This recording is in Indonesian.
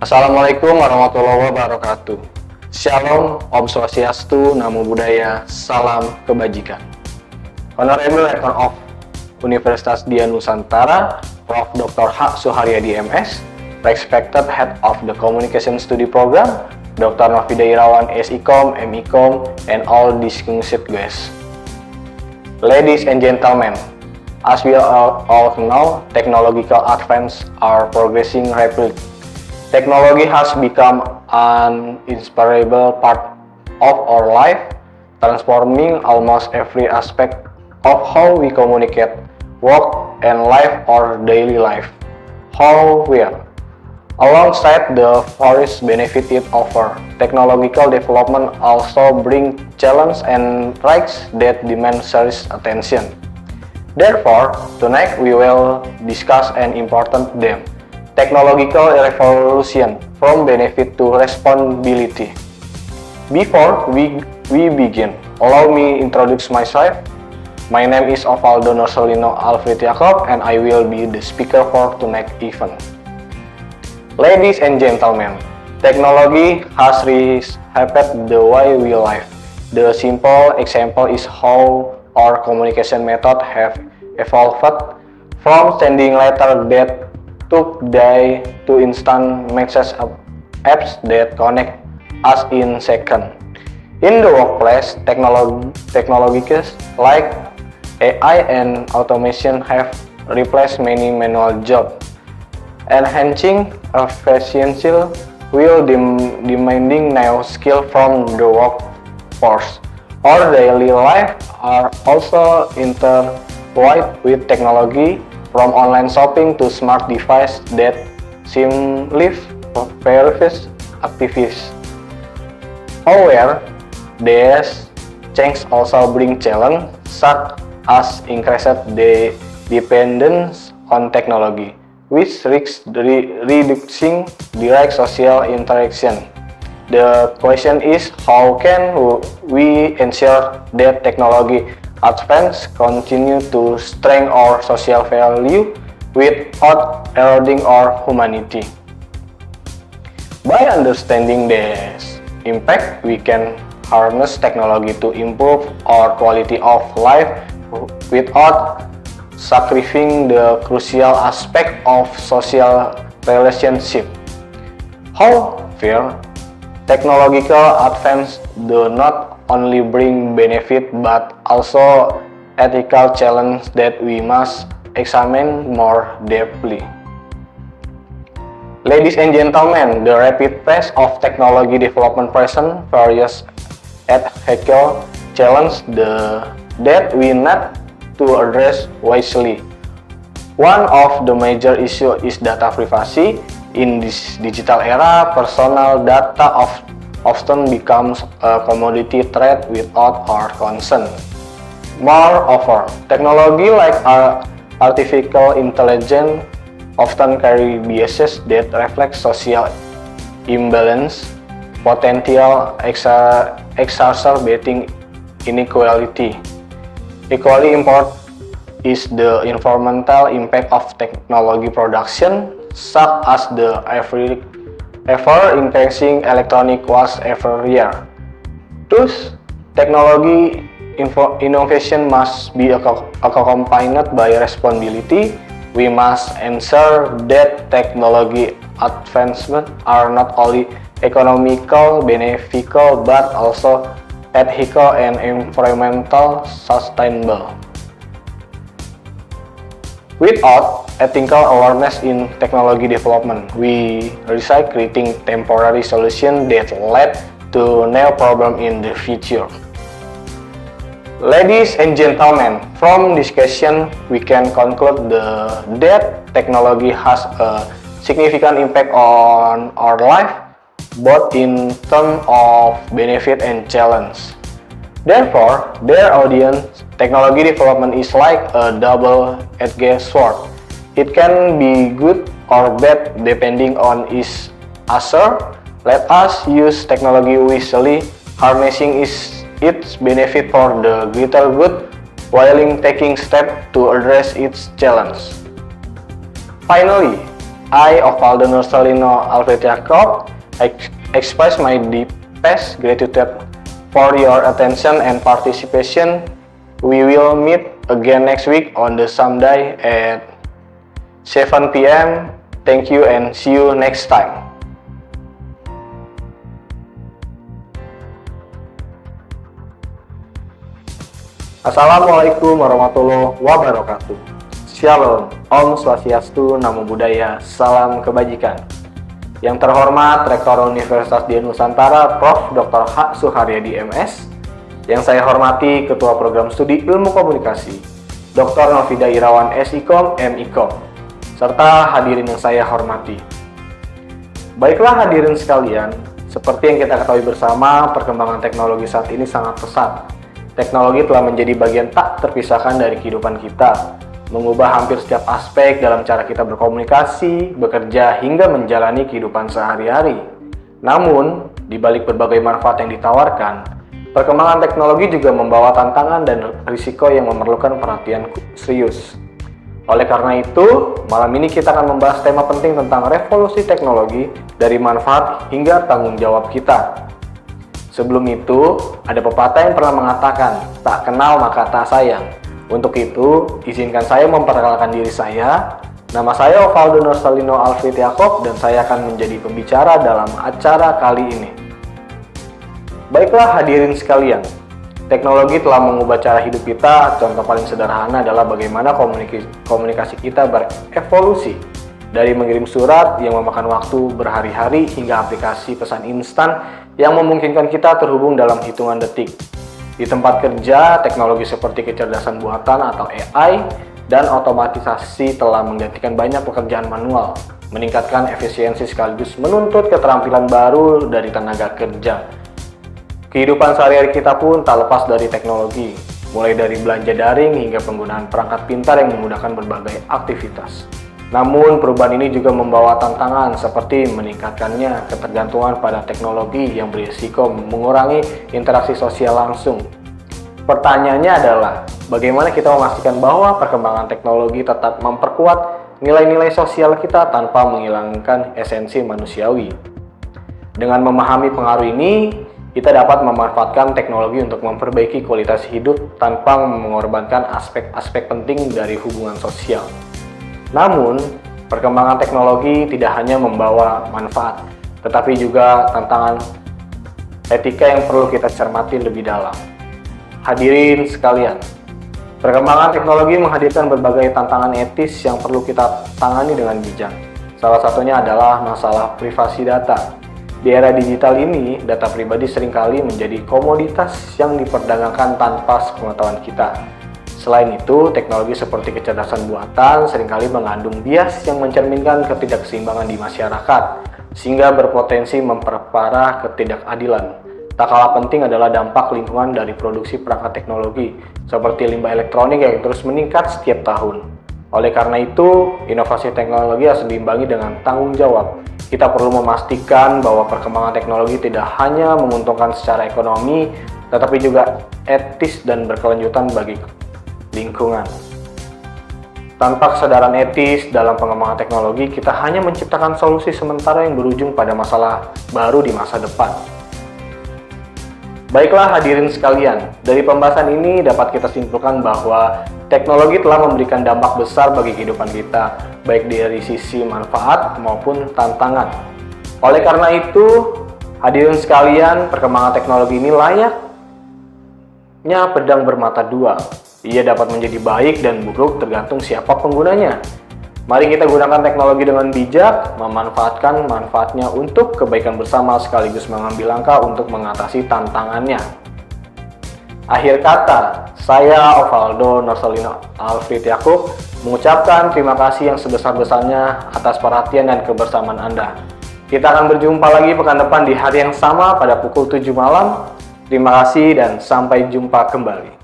Assalamualaikum warahmatullahi wabarakatuh. Shalom, Om Swastiastu, Namo Buddhaya, Salam Kebajikan. Honorable Rector of Universitas Dian Nusantara, Prof. Dr. H. Suharyadi MS, Respected Head of the Communication Study Program, Dr. Novida Irawan, SICOM, MICOM, and all distinguished guests. Ladies and gentlemen, as we all know, technological advances are progressing rapidly. Technology has become an inseparable part of our life, transforming almost every aspect of how we communicate, work, and live our daily life. However, alongside the various benefits it offers, technological development also brings challenges and risks that demand serious attention. Therefore, tonight we will discuss an important theme: technological revolution from benefit to responsibility. Before we begin, allow me introduce myself. My name is Ovaldo Norsolino Alfred Jacob and I will be the speaker for tonight's event. Ladies and gentlemen, technology has reshaped the way we live. The simple example is how our communication method have evolved from sending letters that took days to instant message apps that connect us in seconds. In the workplace, technologies like AI and automation have replaced many manual jobs, enhancing efficiency while demanding new skills from the workforce. Our daily life are also intertwined with technology, from online shopping to smart devices that seamlessly verify activities. However, these changes also bring challenges such as increased dependence on technology, which risks reducing direct social interaction. The question is, how can we ensure that technology advances continue to strengthen our social value without eroding our humanity? By understanding this impact, we can harness technology to improve our quality of life without sacrificing the crucial aspect of social relationship. However, technological advances do not only bring benefit but also ethical challenges that we must examine more deeply. Ladies and gentlemen, the rapid pace of technology development presents various ethical challenges that we need to address wisely. One of the major issues is data privacy. In this digital era, personal data often becomes a commodity trade without our consent. Moreover, technology like artificial intelligence often carry biases that reflect social imbalance, potential exacerbating inequality. Equally important is the environmental impact of technology production, such as the ever-increasing electronic waste every year. Thus, technology innovation must be accompanied by responsibility. We must ensure that technology advancements are not only economical, beneficial, but also ethical and environmental sustainable. Without ethical awareness in technology development, we risk creating temporary solutions that lead to new problems in the future. Ladies and gentlemen, from discussion we can conclude that technology has a significant impact on our life, both in terms of benefit and challenge. Therefore, their audience, technology development is like a double-edged sword. It can be good or bad depending on its user. Let us use technology wisely, harnessing its benefit for the greater good, while taking steps to address its challenge. Finally, I, Osvaldo Nursalino Alfred Jacob, express my deepest gratitude for your attention and participation. We will meet again next week on the Sunday at 7 p.m. Thank you and see you next time. Assalamualaikum warahmatullahi wabarakatuh. Shalom, Om Swastiastu, Namo Buddhaya, Salam Kebajikan. Yang terhormat Rektor Universitas Dian Nusantara, Prof. Dr. H. Suharyadi MS. Yang saya hormati Ketua Program Studi Ilmu Komunikasi, Dr. Novida Irawan SIKOM, MIKOM, serta hadirin yang saya hormati. Baiklah hadirin sekalian, seperti yang kita ketahui bersama, perkembangan teknologi saat ini sangat pesat. Teknologi telah menjadi bagian tak terpisahkan dari kehidupan kita, mengubah hampir setiap aspek dalam cara kita berkomunikasi, bekerja, hingga menjalani kehidupan sehari-hari. Namun, di balik berbagai manfaat yang ditawarkan, perkembangan teknologi juga membawa tantangan dan risiko yang memerlukan perhatian serius. Oleh karena itu, malam ini kita akan membahas tema penting tentang revolusi teknologi dari manfaat hingga tanggung jawab kita. Sebelum itu, ada pepatah yang pernah mengatakan, tak kenal maka tak sayang. Untuk itu, izinkan saya memperkenalkan diri saya. Nama saya Osvaldo Nursalino Alfred Jacob dan saya akan menjadi pembicara dalam acara kali ini. Baiklah hadirin sekalian, teknologi telah mengubah cara hidup kita. Contoh paling sederhana adalah bagaimana komunikasi kita berevolusi. Dari mengirim surat yang memakan waktu berhari-hari hingga aplikasi pesan instan yang memungkinkan kita terhubung dalam hitungan detik. Di tempat kerja, teknologi seperti kecerdasan buatan atau AI dan otomatisasi telah menggantikan banyak pekerjaan manual, meningkatkan efisiensi sekaligus menuntut keterampilan baru dari tenaga kerja. Kehidupan sehari-hari kita pun tak lepas dari teknologi, mulai dari belanja daring hingga penggunaan perangkat pintar yang memudahkan berbagai aktivitas. Namun, perubahan ini juga membawa tantangan seperti meningkatkannya ketergantungan pada teknologi yang berisiko mengurangi interaksi sosial langsung. Pertanyaannya adalah, bagaimana kita memastikan bahwa perkembangan teknologi tetap memperkuat nilai-nilai sosial kita tanpa menghilangkan esensi manusiawi? Dengan memahami pengaruh ini, kita dapat memanfaatkan teknologi untuk memperbaiki kualitas hidup tanpa mengorbankan aspek-aspek penting dari hubungan sosial. Namun, perkembangan teknologi tidak hanya membawa manfaat, tetapi juga tantangan etika yang perlu kita cermati lebih dalam. Hadirin sekalian, perkembangan teknologi menghadirkan berbagai tantangan etis yang perlu kita tangani dengan bijak. Salah satunya adalah masalah privasi data. Di era digital ini, data pribadi seringkali menjadi komoditas yang diperdagangkan tanpa sepengetahuan kita. Selain itu, teknologi seperti kecerdasan buatan seringkali mengandung bias yang mencerminkan ketidakseimbangan di masyarakat, sehingga berpotensi memperparah ketidakadilan. Tak kalah penting adalah dampak lingkungan dari produksi perangkat teknologi, seperti limbah elektronik yang terus meningkat setiap tahun. Oleh karena itu, inovasi teknologi harus diimbangi dengan tanggung jawab. Kita perlu memastikan bahwa perkembangan teknologi tidak hanya menguntungkan secara ekonomi, tetapi juga etis dan berkelanjutan bagi lingkungan. Tanpa kesadaran etis dalam pengembangan teknologi, kita hanya menciptakan solusi sementara yang berujung pada masalah baru di masa depan. Baiklah hadirin sekalian, dari pembahasan ini dapat kita simpulkan bahwa teknologi telah memberikan dampak besar bagi kehidupan kita, baik dari sisi manfaat maupun tantangan. Oleh karena itu, hadirin sekalian, perkembangan teknologi ini layaknya pedang bermata dua. Ia dapat menjadi baik dan buruk tergantung siapa penggunanya. Mari kita gunakan teknologi dengan bijak, memanfaatkan manfaatnya untuk kebaikan bersama sekaligus mengambil langkah untuk mengatasi tantangannya. Akhir kata, saya Osvaldo Nursalino Alfred Jacob mengucapkan terima kasih yang sebesar-besarnya atas perhatian dan kebersamaan Anda. Kita akan berjumpa lagi pekan depan di hari yang sama pada pukul 7 malam. Terima kasih dan sampai jumpa kembali.